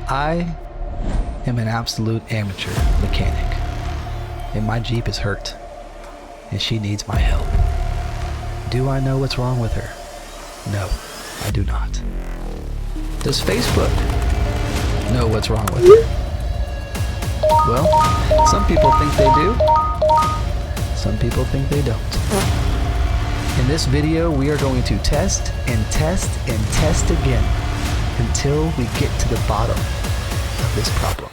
I am an absolute amateur mechanic, and my Jeep is hurt, and she needs my help. Do I know what's wrong with her? No, I do not. Does Facebook know what's wrong with her? Well, some people think they do. Some people think they don't. In this video, we are going to test and test and test again until we get to the bottom of this problem.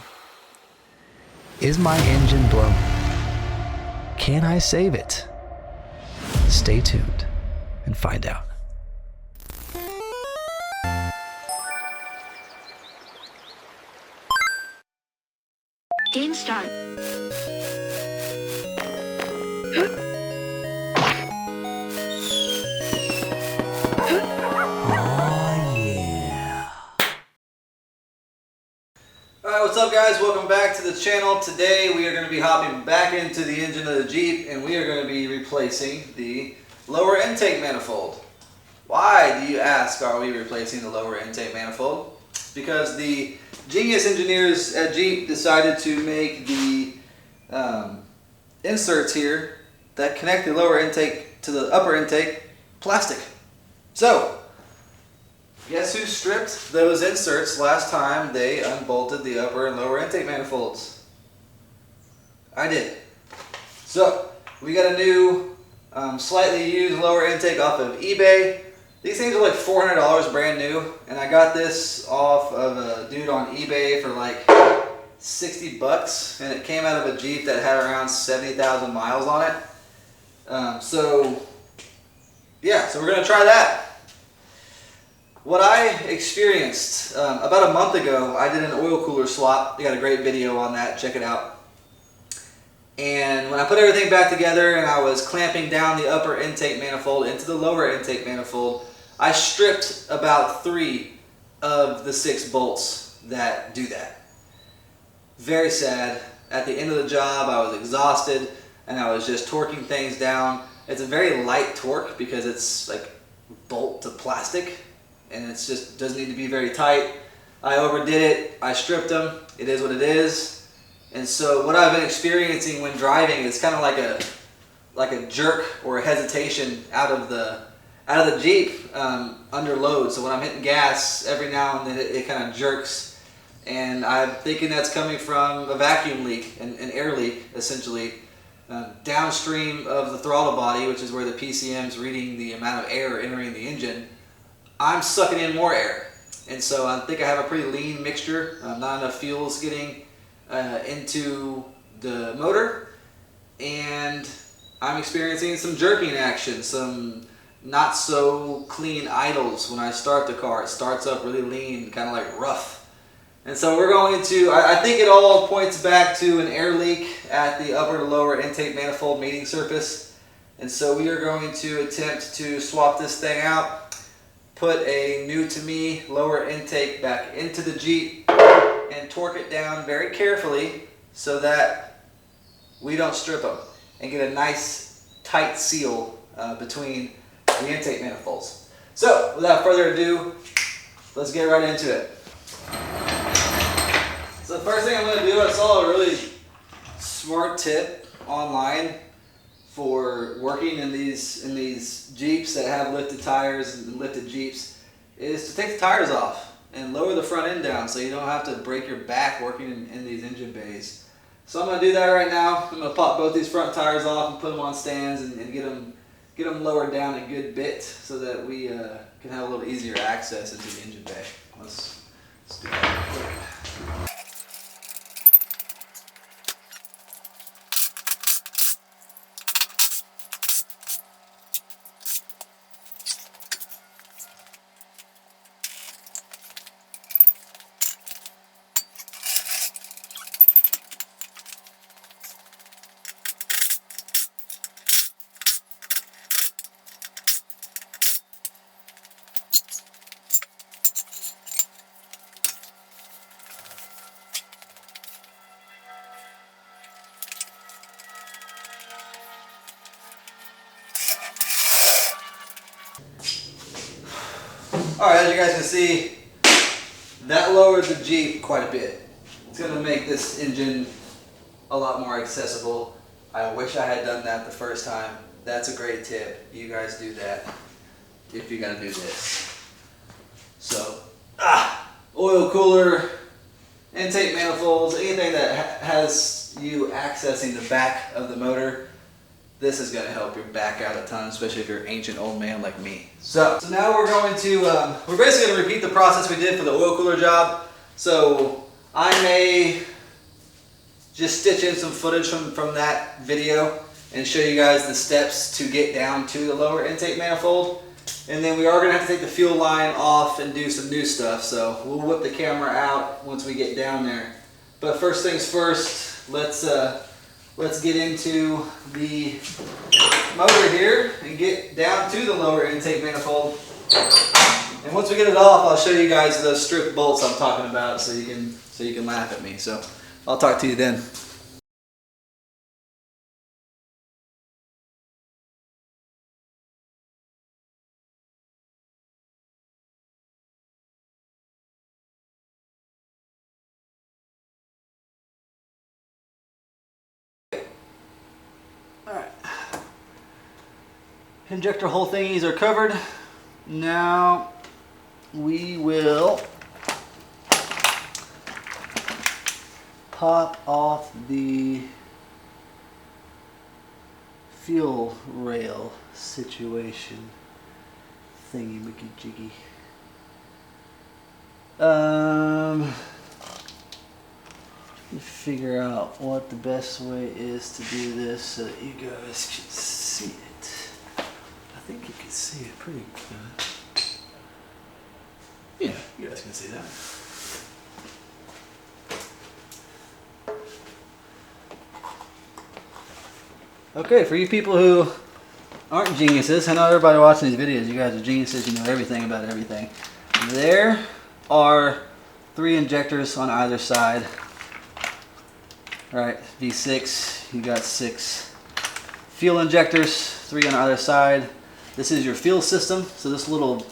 Is my engine blown? Can I save it? Stay tuned and find out. Game start. Alright, what's up guys? Welcome back to the channel. Today we are going to be hopping back into the engine of the Jeep and we are going to be replacing the lower intake manifold. Why, do you ask, are we replacing the lower intake manifold? Because the genius engineers at Jeep decided to make the inserts here that connect the lower intake to the upper intake plastic. So, guess who stripped those inserts last time they unbolted the upper and lower intake manifolds? I did. So, we got a new, slightly used lower intake off of eBay. These things are like $400 brand new, and I got this off of a dude on eBay for like 60 bucks, and it came out of a Jeep that had around 70,000 miles on it. So we're gonna try that. What I experienced about a month ago, I did an oil cooler swap. I got a great video on that, check it out. And when I put everything back together and I was clamping down the upper intake manifold into the lower intake manifold, I stripped about 3 of the 6 bolts that do that. Very sad. At the end of the job, I was exhausted and I was just torquing things down. It's a very light torque because it's like bolt to plastic, and it's just doesn't need to be very tight. I overdid it. I stripped them. It is what it is. And so what I've been experiencing when driving is kind of like a jerk or a hesitation out of the Jeep under load. So when I'm hitting gas, every now and then it kind of jerks, and I'm thinking that's coming from a vacuum leak, an air leak essentially, downstream of the throttle body, which is where the PCM's reading the amount of air entering the engine. I'm sucking in more air, and so I think I have a pretty lean mixture. Not enough fuel's getting into the motor, and I'm experiencing some jerking action, some not so clean idles. When I start the car, it starts up really lean, kind of like rough. And so we're going to, I think it all points back to an air leak at the upper to lower intake manifold mating surface. And so we are going to attempt to swap this thing out, put a new to me lower intake back into the Jeep, and torque it down very carefully so that we don't strip them, and get a nice tight seal between the intake manifolds. So without further ado, let's get right into it. So the first thing I'm going to do, I saw a really smart tip online for working in these Jeeps that have lifted tires and lifted Jeeps, is to take the tires off and lower the front end down so you don't have to break your back working in these engine bays. So I'm going to do that right now. I'm going to pop both these front tires off and put them on stands and get them lowered down a good bit so that we can have a little easier access into the engine bay. Let's do that. Alright, as you guys can see, That lowered the Jeep quite a bit. It's going to make this engine a lot more accessible. I wish I had done that the first time. That's a great tip. You guys do that if you're going to do this. So, oil cooler, intake manifolds, anything that has you accessing the back of the motor, this is going to help your back out a ton, especially if you're an ancient old man like me. So now we're going to, we're basically going to repeat the process we did for the oil cooler job. So I may just stitch in some footage from that video and show you guys the steps to get down to the lower intake manifold. And then we are going to have to take the fuel line off and do some new stuff. So we'll whip the camera out once we get down there. But first things first, let's get into the motor here and get down to the lower intake manifold. And once we get it off, I'll show you guys those strip bolts I'm talking about, so you can laugh at me. So I'll talk to you then. Alright, injector hole thingies are covered. Now we will pop off the fuel rail situation thingy wicky jiggy. Figure out what the best way is to do this so that you guys can see it. I think you can see it pretty good. Yeah, you guys can see that. Okay, for you people who aren't geniuses, I know everybody watching these videos, you guys are geniuses, you know everything about everything. There are 3 injectors on either side. Alright, V6, you got 6 fuel injectors, 3 on either side. This is your fuel system, so this little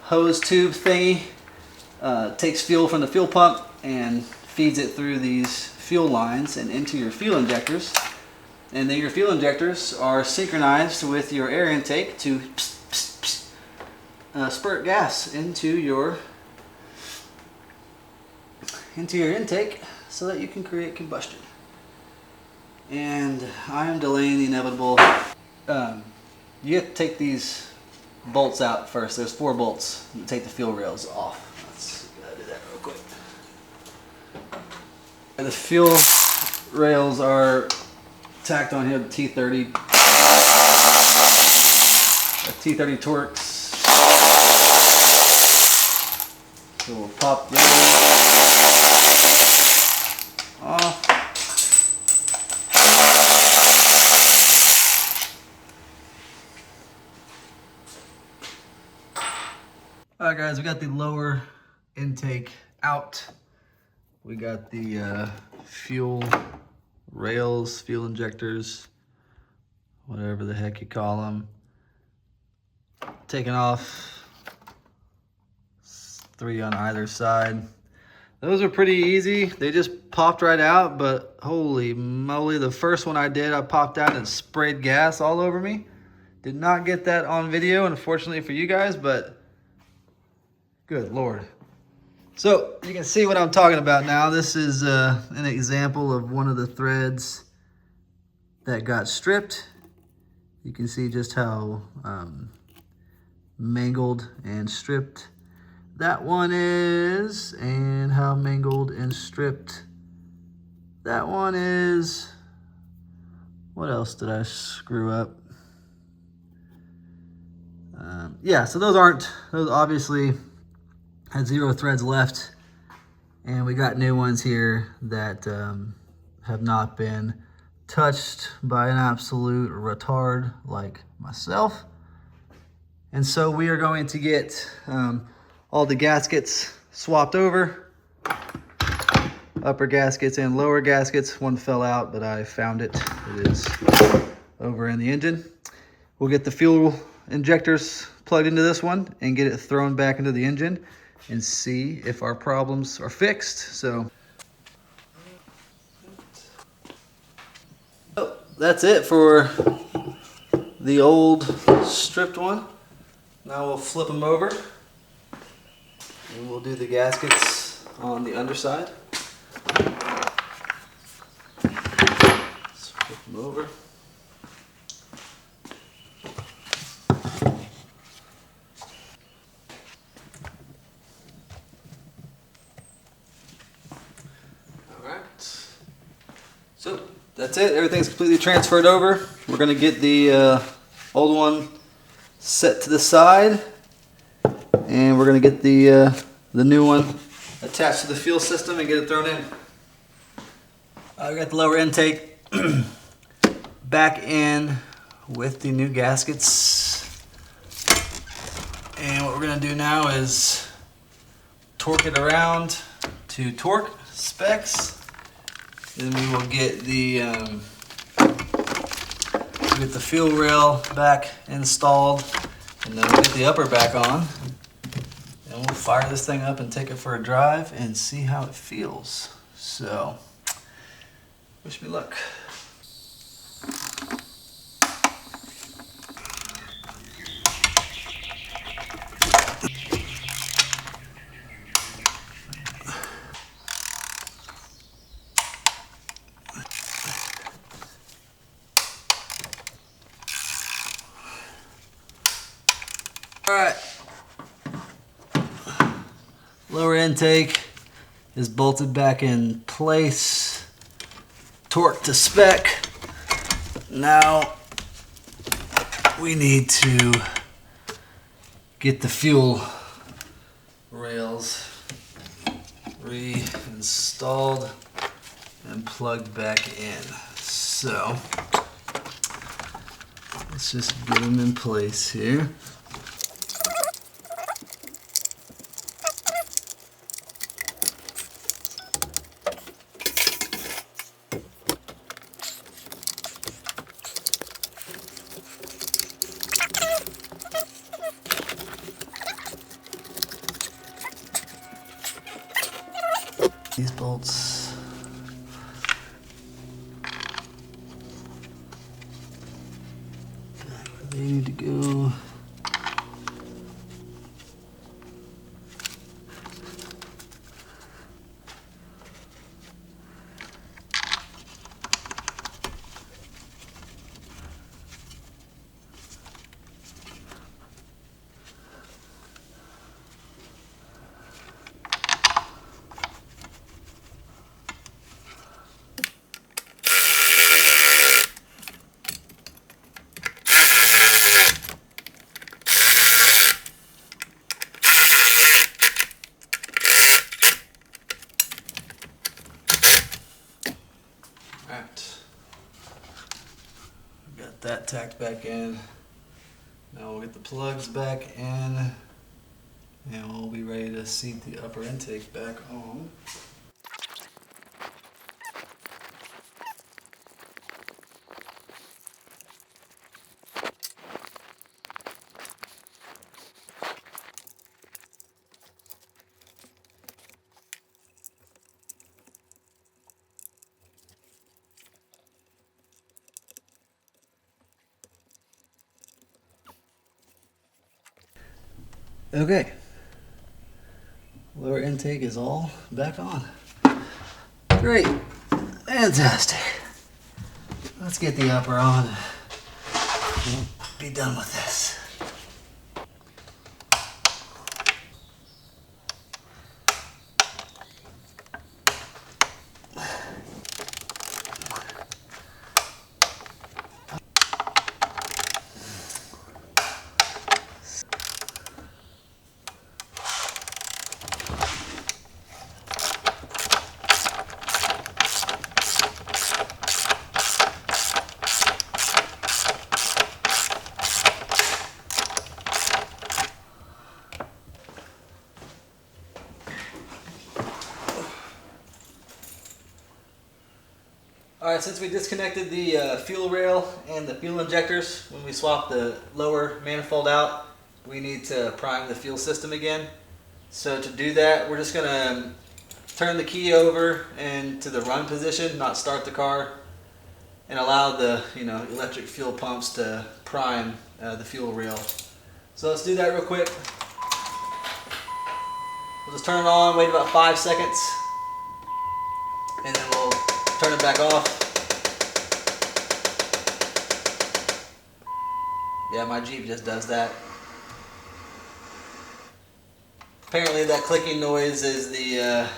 hose tube thingy takes fuel from the fuel pump and feeds it through these fuel lines and into your fuel injectors. And then your fuel injectors are synchronized with your air intake to spurt gas into your intake so that you can create combustion. And I am delaying the inevitable. You have to take these bolts out first. There's 4 bolts to take the fuel rails off. Let's do that real quick. And the fuel rails are tacked on here, the T30. T30 Torx. So we'll pop this off. Alright guys, we got the lower intake out. We got the fuel rails, fuel injectors, whatever the heck you call them, taken off. 3 on either side. Those are pretty easy. They just popped right out, but holy moly, the first one I did, I popped out and sprayed gas all over me. Did not get that on video, unfortunately for you guys, but good Lord. So you can see what I'm talking about now. This is an example of one of the threads that got stripped. You can see just how mangled and stripped that one is, and how mangled and stripped that one is. What else did I screw up? Yeah, so those obviously had 0 threads left, and we got new ones here that have not been touched by an absolute retard like myself. And so we are going to get all the gaskets swapped over, upper gaskets and lower gaskets. One fell out, but I found it. It is over in the engine. We'll get the fuel injectors plugged into this one and get it thrown back into the engine. and see if our problems are fixed. So that's it for the old stripped one. Now we'll flip them over and we'll do the gaskets on the underside. Let's flip them over. Alright. So that's it. Everything's completely transferred over. We're going to get the old one set to the side, and we're going to get the new one attached to the fuel system and get it thrown in. We got the lower intake back in with the new gaskets, and what we're going to do now is torque it around to torque specs. Then we will get the fuel rail back installed, and then we'll get the upper back on, and we'll fire this thing up and take it for a drive and see how it feels. So, wish me luck. Alright, lower intake is bolted back in place, torque to spec. Now we need to get the fuel rails reinstalled and plugged back in. So let's just get them in place here. These bolts back where they need to go. Alright, got that tacked back in. Now we'll get the plugs back in, and we'll be ready to seat the upper intake back on. Okay, lower intake is all back on. Great, fantastic. Let's get the upper on and be done with this. Alright, since we disconnected the fuel rail and the fuel injectors when we swapped the lower manifold out, we need to prime the fuel system again. So to do that, we're just gonna turn the key over into the run position, not start the car, and allow the electric fuel pumps to prime the fuel rail. So let's do that real quick. We'll just turn it on, wait about 5 seconds, and then we'll turn it back off. Yeah, my Jeep just does that. Apparently that clicking noise is the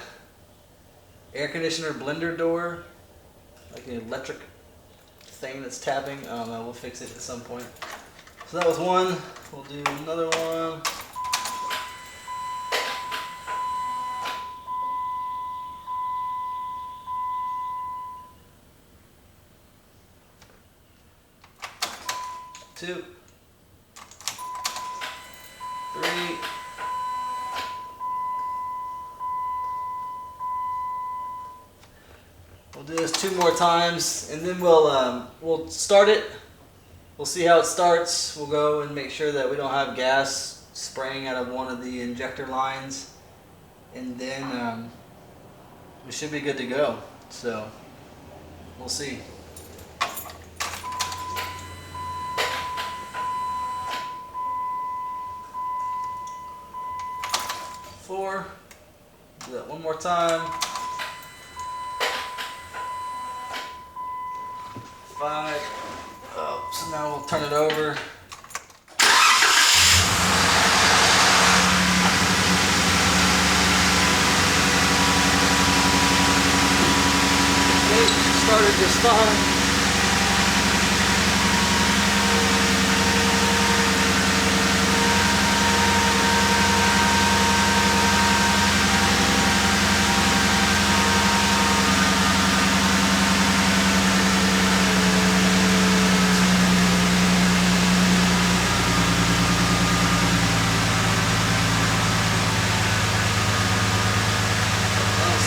air conditioner blender door, like an electric thing that's tapping. I don't know, we'll fix it at some point. So that was one. We'll do another one. Two. Three. We'll do this 2 more times, and then we'll start it. We'll see how it starts. We'll go and make sure that we don't have gas spraying out of one of the injector lines, and then we should be good to go. So we'll see. 4. Do that one more time. 5. Oh, so now we'll turn it over. Okay, started just fine.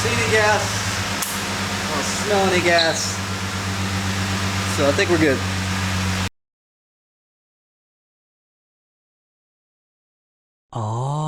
See any gas, I don't smell any gas, so I think we're good. Aww.